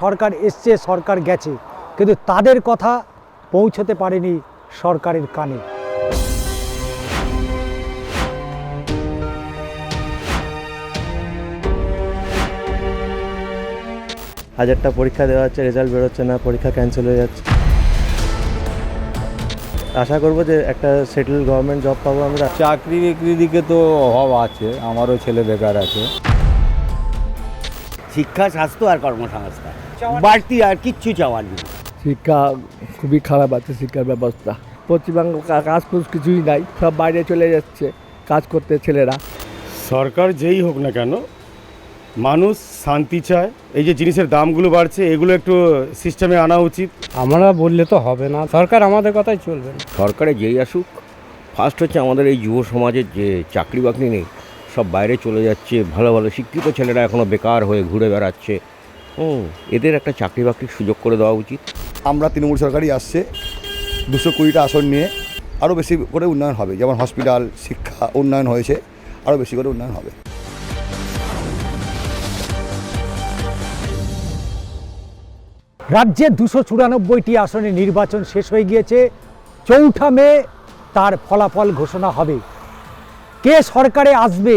সরকার এসছে, সরকার গেছে, কিন্তু তাদের কথা পৌঁছতে পারেনি সরকারের কানে। হাজারটা পরীক্ষা দেওয়া হচ্ছে, রেজাল্ট বেরোচ্ছে না, পরীক্ষা ক্যান্সেল হয়ে যাচ্ছে। আশা করব যে একটা সেটেল গভর্নমেন্ট জব পাবো আমরা। চাকরি বাকরির দিকে তো অভাব আছে, আমারও ছেলে বেকার আছে। শিক্ষা, স্বাস্থ্য আর কর্মসংস্থান, বাড়তি আর কিচ্ছু চাওয়ার নেই। শিক্ষা খুবই খারাপ আছে, শিক্ষার ব্যবস্থা পশ্চিমবঙ্গ কাজ কিছুই নাই, সব বাইরে চলে যাচ্ছে কাজ করতে ছেলেরা। সরকার যেই হোক না কেন, মানুষ শান্তি চায়। এই যে জিনিসের দামগুলো বাড়ছে, এগুলো একটু সিস্টেমে আনা উচিত। আমরা বললে তো হবে না, সরকার আমাদের কথাই চলবে না। সরকারে যেই আসুক, ফার্স্ট হচ্ছে আমাদের এই যুব সমাজের যে চাকরি বাকরি নেই, সব বাইরে চলে যাচ্ছে। ভালো ভালো শিক্ষিত ছেলেরা এখনও বেকার হয়ে ঘুরে বেড়াচ্ছে। এদের একটা চাকরি বাকরির সুযোগ করে দেওয়া উচিত। আমরা তৃণমূল সরকারই আসছে, 220টা আসন নিয়ে আরও বেশি করে উন্নয়ন হবে। যেমন হসপিটাল, শিক্ষা উন্নয়ন হয়েছে, আরও বেশি করে উন্নয়ন হবে। রাজ্যে 294টি আসনে নির্বাচন শেষ হয়ে গিয়েছে। 4 মে তার ফলাফল ঘোষণা হবে। কে সরকারে আসবে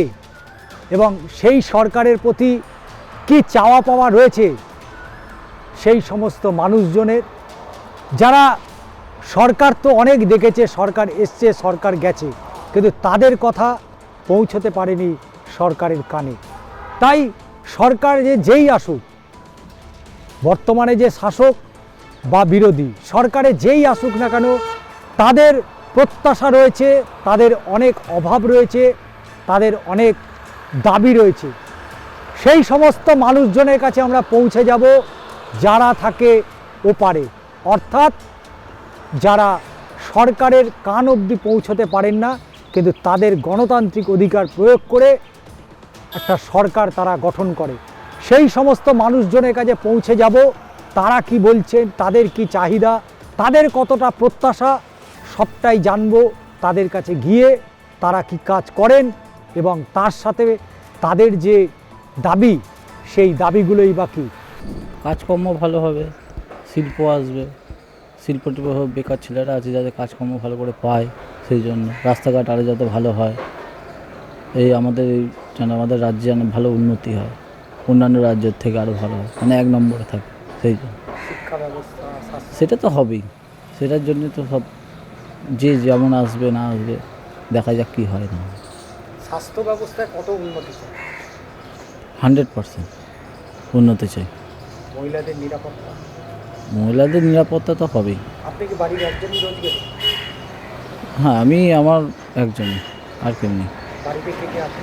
এবং সেই সরকারের প্রতি কি চাওয়া পাওয়া রয়েছে সেই সমস্ত মানুষজনের, যারা সরকার তো অনেক দেখেছে, সরকার এসছে, সরকার গেছে, কিন্তু তাদের কথা পৌঁছতে পারেনি সরকারের কানে। তাই সরকার যেই আসুক, বর্তমানে যে শাসক বা বিরোধী, সরকারে যেই আসুক না কেন, তাদের প্রত্যাশা রয়েছে, তাদের অনেক অভাব রয়েছে, তাদের অনেক দাবি রয়েছে। সেই সমস্ত মানুষজনের কাছে আমরা পৌঁছে যাব যারা থাকে ওপারে, অর্থাৎ যারা সরকারের কান অবধি পৌঁছতে পারেন না, কিন্তু তাদের গণতান্ত্রিক অধিকার প্রয়োগ করে একটা সরকার তারা গঠন করে। সেই সমস্ত মানুষজনের কাছে পৌঁছে যাব, তারা কি বলছেন, তাদের কি চাহিদা, তাদের কতটা প্রত্যাশা, সবটাই জানবো তাদের কাছে গিয়ে। তারা কি কাজ করেন এবং তার সাথে তাদের যে দাবি, সেই দাবিগুলোই বা কী। কাজকর্ম ভালো হবে, শিল্প আসবে, শিল্প টিল্প হবে, বেকার ছেলেরা আছে যাতে কাজকর্ম ভালো করে পায়, সেই জন্য রাস্তাঘাট আরও যাতে ভালো হয়। এই আমাদের যেন আমাদের রাজ্যে যেন ভালো উন্নতি হয়, অন্যান্য রাজ্যের থেকে আরও ভালো হয়, মানে 1 নম্বরে থাকে। সেই জন্য শিক্ষা ব্যবস্থা, সেটা তো হবেই, সেটার জন্য তো সব যে যেমন আসবে না আসবে, দেখা যাক কী হয় না। স্বাস্থ্য ব্যবস্থায় কত উন্নতি চাই? 100% উন্নতি চাই। মহিলাদের নিরাপত্তা, মহিলাদের নিরাপত্তা তো হবেই। আপনি কি বাড়ির একজনই রোজগার? হ্যাঁ, আমি আমার একজনই, আর কেউ নেই। বাড়িতে কে কে আছে?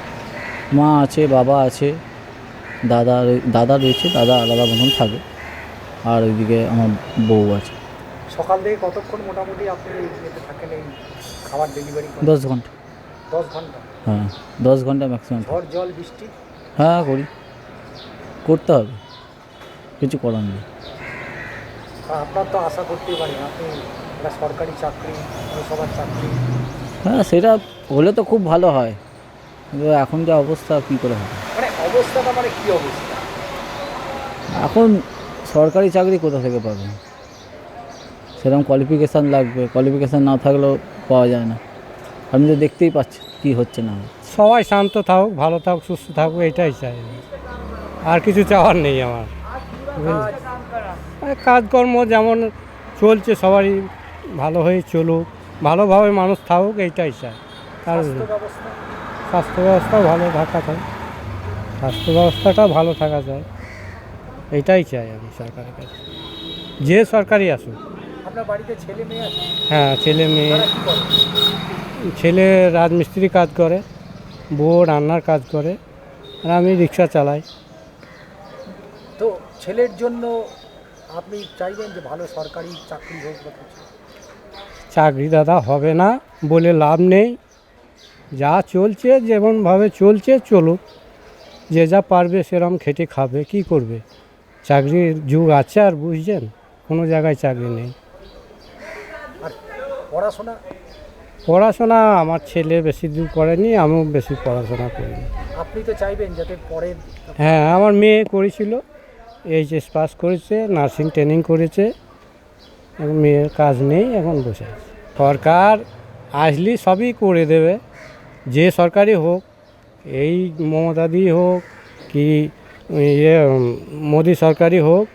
মা আছে, বাবা আছে, দাদা রয়েছে, দাদা আলাদা মতন থাকে, আর ওইদিকে আমার বউ আছে। সকাল থেকে কতক্ষণ মোটামুটি আপনি ইয়েতে থাকেন, এই খাবার ডেলিভারি? 10 ঘন্টা। 10 ঘন্টা? হ্যাঁ, 10 ঘন্টা ম্যাক্সিমাম। ঝড় জল বৃষ্টি? হ্যাঁ করি, করতে হবে, কিছু করার নেই। আপনার তো আশা করতেই পারেন, আপনি একটা সরকারি চাকরি, সবার চাকরি। হ্যাঁ, সেটা হলে তো খুব ভালো হয়, কিন্তু এখন যা অবস্থা কী করে হবে? মানে অবস্থাটা মানে কী অবস্থা? এখন সরকারি চাকরি কোথা থেকে পাবেন? সেরকম কোয়ালিফিকেশান লাগবে, কোয়ালিফিকেশান না থাকলেও পাওয়া যায় না। আপনি তো দেখতেই পাচ্ছেন কী হচ্ছে না। সবাই শান্ত থাকুক, ভালো থাকুক, সুস্থ থাকুক, এটাই চাই, আর কিছু চাওয়ার নেই আমার। কাজকর্ম যেমন চলছে সবারই ভালো হয়ে চলুক, ভালোভাবে মানুষ থাকুক, এইটাই চাই। আর স্বাস্থ্য ব্যবস্থাও ভালো থাকা চাই, স্বাস্থ্য ব্যবস্থাটাও ভালো থাকা চাই, এইটাই চাই আমি সরকারের কাছে, যে সরকারই আসুক। আপনার বাড়িতে ছেলে মেয়ে আছে? হ্যাঁ, ছেলে মেয়ে। ছেলে রাজমিস্ত্রি কাজ করে, বউ রান্নার কাজ করে, আর আমি রিক্সা চালাই। তো ছেলের জন্য আপনি চাইবেন যে ভালো সরকারি চাকরি হোক বা কিছু? চাকরি দাদা হবে না বলে লাভ নেই, যা চলছে যেমনভাবে চলছে চলুক, যে যা পারবে সেরকম খেটে খাবে, কি করবে? চাকরির যুগ আছে, আর বুঝছেন কোনো জায়গায় চাকরি নেই। আর পড়াশোনা? পড়াশোনা আমার ছেলে বেশি দূর করেনি, আমিও বেশি পড়াশোনা করিনি। আপনি তো চাইবেন যাতে পরের? হ্যাঁ, আমার মেয়ে করেছিল, এইচএস পাস করেছে, নার্সিং ট্রেনিং করেছে, এখন মেয়ের কাজ নেই, এখন বসে আছে। সরকার আসলে সবই করে দেবে, যে সরকারই হোক, এই মমতাদি হোক কি মোদি সরকারই হোক,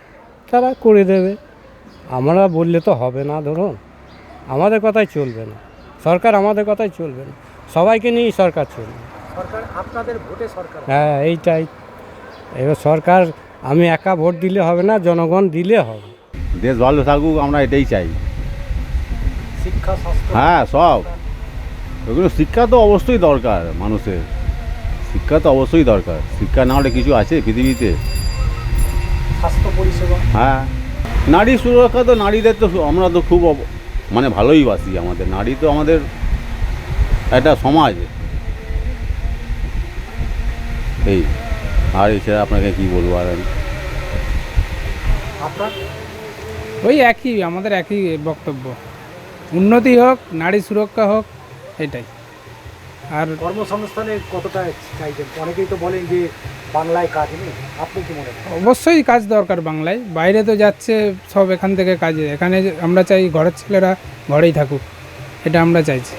তারা করে দেবে। আমরা বললে তো হবে না, ধরুন আমাদের কথাই চলবে না, সরকার আমাদের কথাই চলবে না, সবাইকে নিয়েই সরকার চলবে। সরকার আপনাদের ভোটে সরকার। হ্যাঁ, এইটাই। এবার সরকার আমি একা ভোট দিলে হবে না, জনগণ দিলে হবে। দেশ ভালো থাকুক, আমরা এটাই চাই। শিক্ষা, স্বাস্থ্য, হ্যাঁ, সব ওগুলো। শিক্ষা তো অবশ্যই দরকার মানুষের, শিক্ষা তো অবশ্যই দরকার। শিক্ষা না হলে কিছু আছে পৃথিবীতে? স্বাস্থ্য পরিষেবা। হ্যাঁ, নারী সুরক্ষা তো, নারীদের তো আমরা তো খুব মানে ভালোই বাসি। আমাদের নারী তো আমাদের একটা সমাজ। এই আর এছাড়া আপনাকে কী বলবো আর আমি? আপনার ওই একই, আমাদের একই বক্তব্য, উন্নতি হোক, নারী সুরক্ষা হোক, এটাই। আর কর্মসংস্থানের কতটা চাইছেন? অনেকেই তো বলেন যে বাংলায় কাজ নেই, আপনি কি মনে করেন? অবশ্যই কাজ দরকার বাংলায়, বাইরে তো যাচ্ছে সব এখান থেকে কাজে, এখানে আমরা চাই ঘরের ছেলেরা ঘরেই থাকুক, এটা আমরা চাইছি।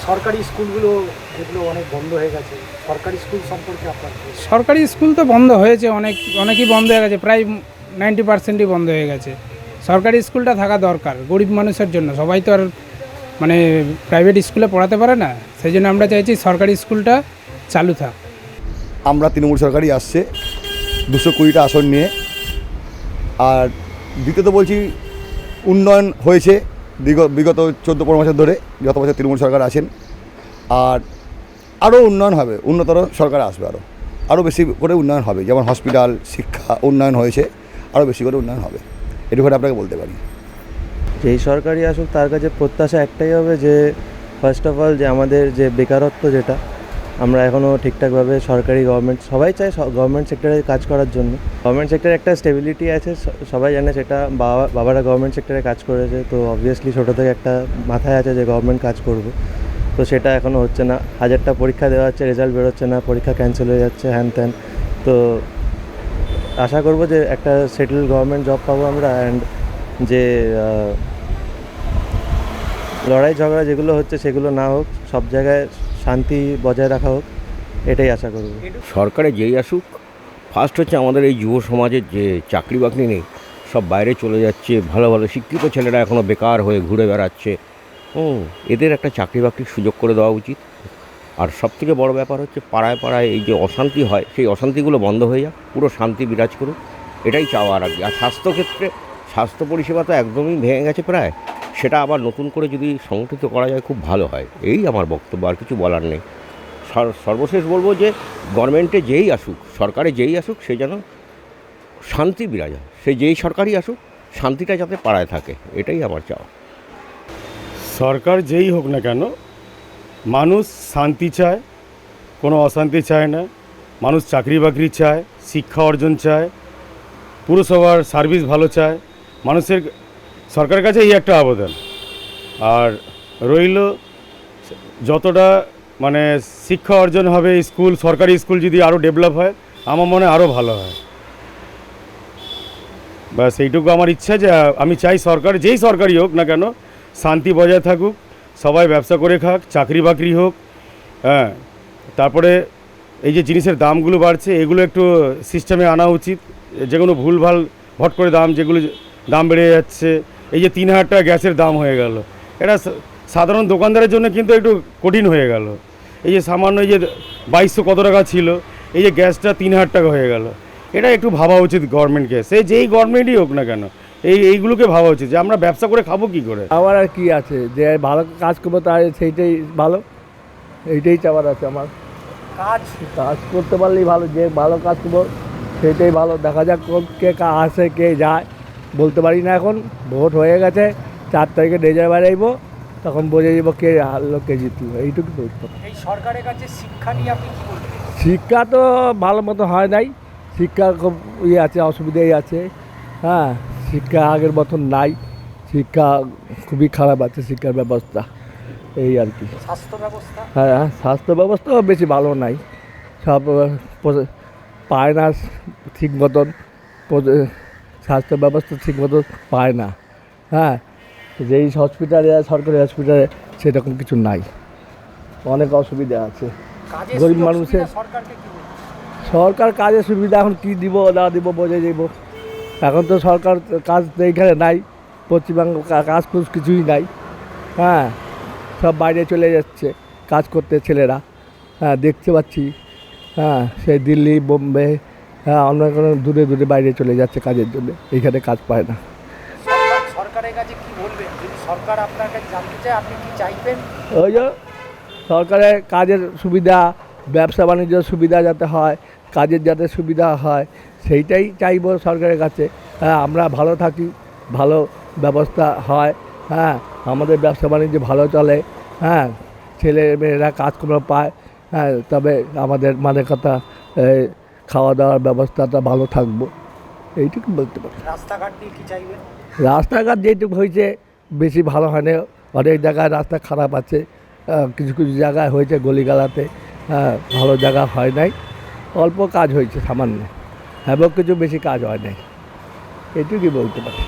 সরকারি স্কুলগুলো যেগুলো অনেক বন্ধ হয়ে গেছে, সরকারি স্কুল সম্পর্কে আপনার কি? সরকারি স্কুল তো বন্ধ হয়েছে, অনেকই বন্ধ হয়ে গেছে, প্রায় 90%ই বন্ধ হয়ে গেছে। সরকারি স্কুলটা থাকা দরকার গরিব মানুষের জন্য, সবাই তো আর মানে প্রাইভেট স্কুলে পড়াতে পারে না, সেই জন্য আমরা চাইছি সরকারি স্কুলটা চালু থাক। আমরা তৃণমূল সরকারই আসছে 220টা আসন নিয়ে। আর দ্বিতীয়ত বলছি, উন্নয়ন হয়েছে বিগত 14-15 বছর ধরে, যত বছর তৃণমূল সরকার আছেন। আর আরও উন্নয়ন হবে, উন্নতর সরকার আসবে, আরও বেশি করে উন্নয়ন হবে। যেমন হসপিটাল, শিক্ষা উন্নয়ন হয়েছে, আরও বেশি করে উন্নয়ন হবে, এটুকু আপনাকে বলতে পারি। যেই সরকারই আসুক তার কাছে প্রত্যাশা একটাই হবে যে ফার্স্ট অফ অল যে আমাদের যে বেকারত্ব, যেটা আমরা এখনও ঠিকঠাকভাবে সরকারি গভর্নমেন্ট সবাই চায় গভর্নমেন্ট সেক্টরে কাজ করার জন্য। গভর্নমেন্ট সেক্টরে একটা স্টেবিলিটি আছে, সবাই জানে সেটা। বাবারা গভর্নমেন্ট সেক্টরে কাজ করেছে, তো অবভিয়াসলি ছোটো থেকে একটা মাথায় আছে যে গভর্নমেন্ট কাজ করবে, তো সেটা এখনও হচ্ছে না। 1000টা পরীক্ষা দেওয়া হচ্ছে, রেজাল্ট বেরোচ্ছে না, পরীক্ষা ক্যান্সেল হয়ে যাচ্ছে, হ্যান ত্যান। তো আশা করব যে একটা সেটেল গভর্নমেন্ট জব পাবো আমরা। অ্যান্ড যে লড়াই ঝগড়া যেগুলো হচ্ছে সেগুলো না হোক, সব জায়গায় শান্তি বজায় রাখা হোক, এটাই আশা করব। সরকারে যেই আসুক, ফার্স্ট হচ্ছে আমাদের এই যুব সমাজের যে চাকরি বাকরি নেই, সব বাইরে চলে যাচ্ছে, ভালো ভালো শিক্ষিত ছেলেরা এখনও বেকার হয়ে ঘুরে বেড়াচ্ছে। এদের একটা চাকরি বাকরির সুযোগ করে দেওয়া উচিত। আর সবথেকে বড় ব্যাপার হচ্ছে পাড়ায় পাড়ায় এই যে অশান্তি হয়, সেই অশান্তিগুলো বন্ধ হয়ে যাক, পুরো শান্তি বিরাজ করুক, এটাই চাওয়ার আর কি। আর স্বাস্থ্যক্ষেত্রে স্বাস্থ্য পরিষেবা তো একদমই ভেঙে গেছে প্রায়, সেটা আবার নতুন করে যদি সংগঠিত করা যায় খুব ভালো হয়, এই আমার বক্তব্য, আর কিছু বলার নেই। সর্বশেষ বলবো যে গভর্নমেন্টে যেই আসুক, সরকারে যেই আসুক, সে যেন শান্তি বিরাজ হয়, সে যেই সরকারই আসুক, শান্তিটা যাতে পাড়ায় থাকে, এটাই আমার চাওয়া। সরকার যেই হোক না কেন, মানুষ শান্তি চায়, কোনো অশান্তি চায় না। মানুষ চাকরি বাকরি চায়, শিক্ষা অর্জন চায়, পুরসভার সার্ভিস ভালো চায় মানুষের। সরকারের কাছে এই একটা আবেদন। আর রইল যতটা মানে শিক্ষা অর্জন হবে, স্কুল, সরকারি স্কুল যদি আরও ডেভেলপ হয়, আমার মনে আরও ভালো হয়। ব্যাস এইটুকু আমার ইচ্ছা যে আমি চাই সরকার যেই সরকারই হোক না কেন, শান্তি বজায় থাকুক, সবাই ব্যবসা করে খাক, চাকরি বাকরি হোক। হ্যাঁ, তারপরে এই যে জিনিসের দামগুলো বাড়ছে, এগুলো একটু সিস্টেমে আনা উচিত। যে কোনো ভুলভাল ভট করে যেগুলো দাম বেড়ে যাচ্ছে, এই যে 3000 টাকা গ্যাসের দাম হয়ে গেল, এটা সাধারণ দোকানদারের জন্য কিন্তু একটু কঠিন হয়ে গেল। এই যে সামান্য এই যে 2200 কত টাকা ছিল, এই যে গ্যাসটা 3000 টাকা হয়ে গেল, এটা একটু ভাবা উচিত গভর্নমেন্টকে, সে যেই গভর্নমেন্টই হোক না কেন, এইগুলোকে ভাবা উচিত যে আমরা ব্যবসা করে খাবো কী করে। আমার আর কি আছে, যে ভালো কাজ করবো তার সেইটাই ভালো, এইটাই চাওয়ার আছে আমার। কাজ করতে পারলেই ভালো, যে ভালো কাজ করবো সেইটাই ভালো। দেখা যাক কে আসে কে যায় বলতে পারি না এখন। ভোট হয়ে গেছে, 4 তারিখে রেজাল্ট বেরাইবো, তখন বোঝা যাবো কে হারলো কে জিতলো, এইটুকু বলতো। এই সরকারের কাছে শিক্ষা নিয়ে আপনি কি বলবেন? শিক্ষা তো ভালো মতো হয় নাই, শিক্ষার খুব আছে, অসুবিধাই আছে। হ্যাঁ, শিক্ষা আগের মতন নাই, শিক্ষা খুবই খারাপ আছে শিক্ষার ব্যবস্থা, এই আর কি। স্বাস্থ্য ব্যবস্থা? হ্যাঁ, স্বাস্থ্য ব্যবস্থাও বেশি ভালো নাই, সব পায় না ঠিক মতন, স্বাস্থ্য ব্যবস্থা ঠিক মতো পায় না। হ্যাঁ, যেই হসপিটালে সরকারি হসপিটালে সেরকম কিছু নাই, অনেক অসুবিধা আছে গরিব মানুষের। সরকার কাজের সুবিধা এখন কী দিব না দিব বোঝে যাব। এখন তো সরকার কাজ তো এইখানে নাই, পশ্চিমবঙ্গ কাজ কুজ কিছুই নাই। হ্যাঁ, সব বাইরে চলে যাচ্ছে কাজ করতে ছেলেরা। হ্যাঁ, দেখতে পাচ্ছি। হ্যাঁ, সেই দিল্লি, বোম্বে, হ্যাঁ, অনেক অনেক দূরে দূরে বাইরে চলে যাচ্ছে কাজের জন্য, এইখানে কাজ পায় না। সরকারের কাছে কি বলবেন? যদি সরকার আপনার কাছে জানতে চায় আপনি কি চাইবেন? ওই যে সরকারের কাজের সুবিধা, ব্যবসা বাণিজ্যের সুবিধা যাতে হয়, কাজের যাতে সুবিধা হয়, সেইটাই চাইব সরকারের কাছে। হ্যাঁ, আমরা ভালো থাকি, ভালো ব্যবস্থা হয়। হ্যাঁ, আমাদের ব্যবসা বাণিজ্য ভালো চলে। হ্যাঁ, ছেলে মেয়েরা কাজকর্ম পায়। হ্যাঁ, তবে আমাদের মানে কথা খাওয়া দাওয়ার ব্যবস্থাটা ভালো থাকবো, এইটুকু বলতে পারি। রাস্তাঘাট নিয়ে কি চাইবেন? রাস্তাঘাট যেটুকু হয়েছে বেশি ভালো হয় না, অনেক জায়গায় রাস্তা খারাপ আছে, কিছু কিছু জায়গায় হয়েছে গলিগালাতে। হ্যাঁ, ভালো জায়গা হয় নাই, অল্প কাজ হয়েছে সামান্য, এবং কিছু বেশি কাজ হয় নাই, এইটুকুই বলতে পারি।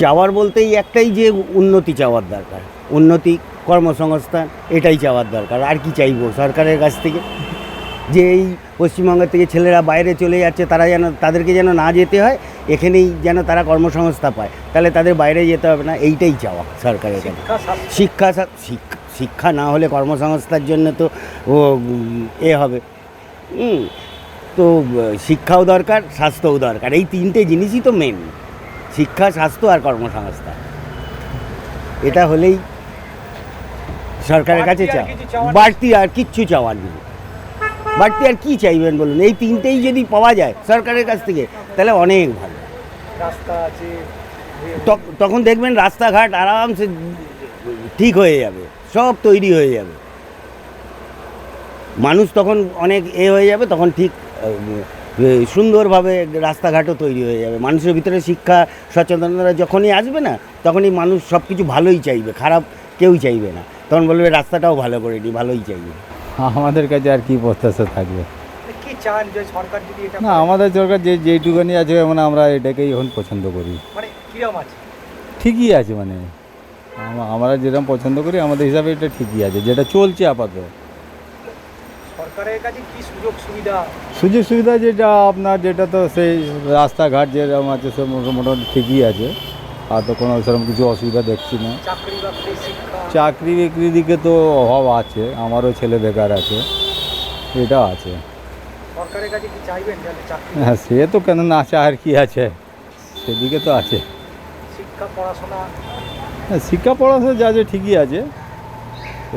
চাওয়ার বলতেই একটাই, যে উন্নতি চাওয়ার দরকার, উন্নতি, কর্মসংস্থান, এটাই চাওয়ার দরকার। আর কি চাইবো সরকারের কাছ থেকে? যে এই পশ্চিমবঙ্গের থেকে ছেলেরা বাইরে চলে যাচ্ছে, তারা যেন, তাদেরকে যেন না যেতে হয়, এখানেই যেন তারা কর্মসংস্থান পায়, তাহলে তাদের বাইরে যেতে হবে না, এইটাই চাওয়া সরকারের কাছে। শিক্ষা না হলে কর্মসংস্থানের জন্য তো হবে। তো শিক্ষাও দরকার, স্বাস্থ্যও দরকার, এই তিনটে জিনিসই তো মেন, শিক্ষা, স্বাস্থ্য আর কর্মসংস্থান। এটা হলেই সরকারের কাছে বাড়তি আর কিচ্ছু চাওয়ার নেই। বাড়তি আর কি চাইবেন বলুন? এই তিনটেই যদি পাওয়া যায় সরকারের কাছ থেকে, তাহলে অনেক ভালো। রাস্তা আছে, তখন দেখবেন রাস্তাঘাট আরামসে ঠিক হয়ে যাবে, সব তৈরি হয়ে যাবে, মানুষ তখন অনেক হয়ে যাবে, তখন ঠিক সুন্দরভাবে রাস্তাঘাটও তৈরি হয়ে যাবে। মানুষের ভিতরে শিক্ষা সচেতনতা যখনই আসবে না, তখনই মানুষ সব কিছু ভালোই চাইবে, খারাপ কেউই চাইবে না। তখন বলবে রাস্তাটাও ভালো করে দিই, ভালোই চাইবে। আমাদের কাছে আর কি প্রত্যাশা থাকবে? কি চান যে সরকার যদি এটা না, আমাদের সরকার যেইটুখানি আছে মানে আমরা এটাকেই এখন পছন্দ করি। মানে কিরকম আছে? ঠিকই আছে, মানে আমরা যেরকম পছন্দ করি আমাদের হিসাবে এটা ঠিকই আছে, যেটা চলছে আপাতত। সরকারের কাছে কি সুযোগ সুবিধা যেটা আপনার, যেটা তো সেই রাস্তাঘাট যেরকম আছে সে মোটামুটি ঠিকই আছে, আর তো কোনো সেরকম কিছু অসুবিধা দেখছি না। চাকরি বাকরির দিকে তো অভাব আছে, আমারও ছেলে বেকার আছে, এটা আছে। সরকারের কাছে কি চাইবেন? হ্যাঁ, সে তো কেন না আছে, আর কি আছে, সেদিকে তো আছে। শিক্ষা পড়াশোনা, হ্যাঁ, শিক্ষা পড়াশোনা যা আছে ঠিকই আছে,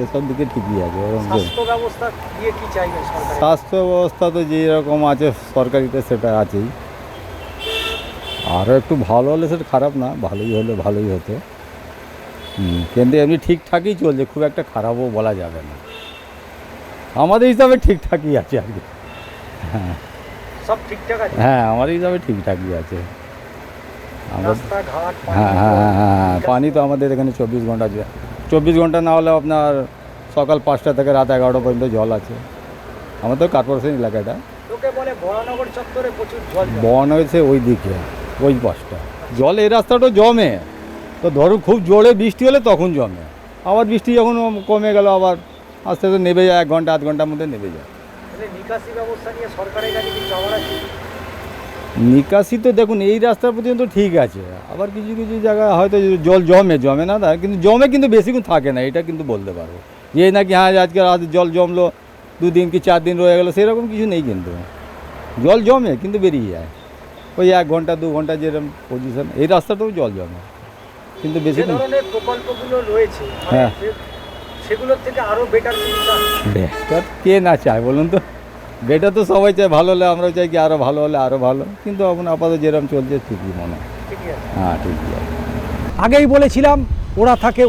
এসব দিকে ঠিকই আছে। স্বাস্থ্য ব্যবস্থা দিয়ে কি চাইবেন সরকার? স্বাস্থ্য ব্যবস্থা তো যেরকম আছে সরকারিতে সেটা আছেই, আরও একটু ভালো হলে সেটা খারাপ না, ভালোই হলে ভালোই হতো। কিন্তু এমনি ঠিকঠাকই চলছে, খুব একটা খারাপও বলা যাবে না, আমাদের হিসাবে ঠিকঠাকই আছে আর কি। হ্যাঁ, সব ঠিকঠাক আছে। হ্যাঁ, আমাদের হিসাবে ঠিকঠাকই আছে। রাস্তাঘাট, হ্যাঁ হ্যাঁ হ্যাঁ হ্যাঁ, পানি তো আমাদের এখানে 24 ঘন্টা, 24 ঘন্টা না হলে আপনার সকাল 5টা থেকে রাত 11টা পর্যন্ত জল আছে। আমাদের কর্পোরেশন এলাকাটা, লোকে বলে বরানগর চত্বরে প্রচুর জল বন হয়েছে ওই দিকে, ওই পাশটা জল, এই রাস্তাটা জমে, তো ধরো খুব জোরে বৃষ্টি হলে তখন জমে, আবার বৃষ্টি যখন কমে গেল আবার আস্তে আস্তে নেমে যায়, 1 ঘন্টা 8 ঘন্টার মধ্যে নেমে যায়। নিকাশি ব্যবস্থা নিয়ে সরকারের কাছে কি চাওয়ার আছে? নিকাশি তো দেখুন এই রাস্তা পর্যন্ত ঠিক আছে, আবার কিছু কিছু জায়গায় হয়তো জল জমে না, কিন্তু জমে কিন্তু বেশিক্ষণ থাকে না, এটা কিন্তু বলতে পারবো যে নাকি হ্যাঁ আজকে রাত জল জমলো 2 দিন কি 4 দিন রয়ে গেলো, সেরকম কিছু নেই, কিন্তু জল জমে কিন্তু বেরিয়ে যায় ওই 1 ঘন্টা 2 ঘন্টা যেরকম পজিশন, এই রাস্তাটাও জল জমে কিন্তু বেশি। ধরনের প্রকল্পগুলো রয়েছে, হ্যাঁ, সেগুলোর থেকে আরও বেটার বেটার কে না চায় বলুন তো? বেটার তো সবাই চায়, ভালো হলে আমরাও চাই কি আরও ভালো হলে আরও ভালো, কিন্তু এখন আপাতত যেরকম চলছে ঠিকই মনে হয়। হ্যাঁ, ঠিকই আছে। আগেই বলেছিলাম ওরা থাকে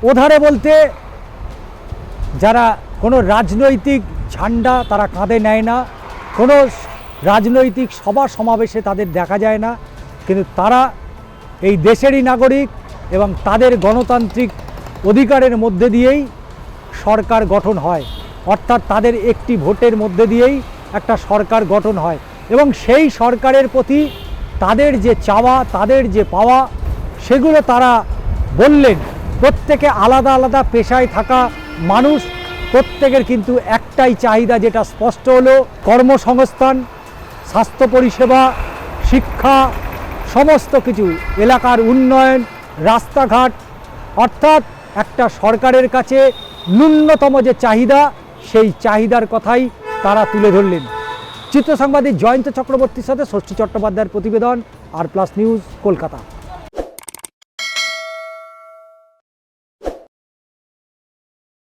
ওধারে বলতে যারা কোনো রাজনৈতিক ঝান্ডা তারা কাঁধে নেয় না, কোনো রাজনৈতিক সভা সমাবেশে তাদের দেখা যায় না, কিন্তু তারা এই দেশেরই নাগরিক এবং তাদের গণতান্ত্রিক অধিকারের মধ্যে দিয়েই সরকার গঠন হয়, অর্থাৎ তাদের একটি ভোটের মধ্যে দিয়েই একটা সরকার গঠন হয় এবং সেই সরকারের প্রতি তাদের যে চাওয়া, তাদের যে পাওয়া, সেগুলো তারা বললেন। প্রত্যেকে আলাদা আলাদা পেশায় থাকা মানুষ, প্রত্যেকের কিন্তু একটাই চাহিদা, যেটা স্পষ্ট হলো কর্মসংস্থান, স্বাস্থ্য পরিষেবা, শিক্ষা, সমস্ত কিছু, এলাকার উন্নয়ন, রাস্তাঘাট, অর্থাৎ একটা সরকারের কাছে ন্যূনতম যে চাহিদা, সেই চাহিদার কথাই তারা তুলে ধরলেন। চিত্র সাংবাদিক জয়ন্ত চক্রবর্তীর সাথে ষষ্ঠী চট্টোপাধ্যায়ের প্রতিবেদন, আর প্লাস নিউজ, কলকাতা।